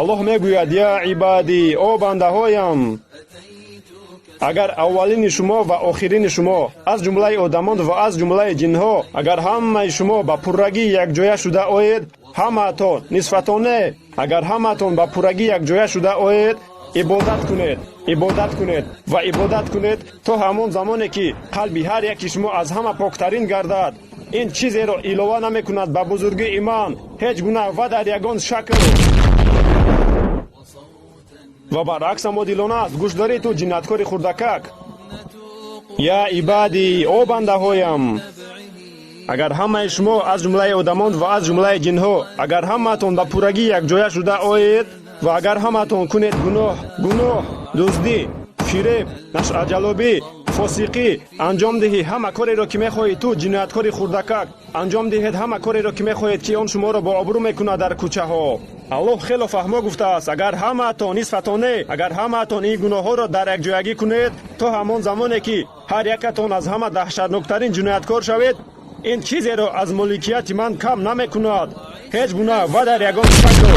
аллоҳ мегӯяд: я ибадӣ, о бандаҳоям, агар аввалини шумо ва охирини шумо аз ҷумлаи одамон ва аз ҷумлаи ҷинҳо, агар ҳамаи шумо ба пуррагӣ якҷоя шуда оед, ҳамаатон нисфатоне, агар ҳамаатон ба пуррагӣ якҷоя шуда оед, ибодат кунед ва ибодат кунед то ҳамон замоне ки қалби ҳар яки шумо аз ҳама поктарин гардад. ин чизеро илова намекунад ба бузургии ман ҳеҷ гуна ва дар ягон шакл. ва баръакс амодилона аст. гӯш дорӣ ту ҷиннаткори хурдакак? я ибадӣ, о бандаҳоям, агар ҳамаи шумо аз ҷумлаи одамон ва аз ҷумлаи ҷинҳо, агар ҳамаатон ба пуррагӣ якҷоя шуда оед ва агар ҳамаатон кунед гуноҳ, дуздӣ, фиреб, нашъаҷалобӣ, фосиқӣ, анҷом диҳӣ ҳама кореро ки мехоҳед, ту ҷинояткори хурдакак, анҷом диҳед ҳама кореро ки мехоҳед, ки он шуморо бо обрӯ мекунад дар кӯчаҳо. аллоҳ хело фаҳмо гуфтааст: агар ҳамаатон нисфатоне, агар ҳамаатон ин гуноҳҳоро дар якҷоягӣ кунед, то ҳамон замоне ки ҳар якатон аз ҳама даҳшатноктарин ҷинояткор шавед, ин чизеро аз моликияти ман кам намекунад ҳеҷ гуна ва дар ягон шакл.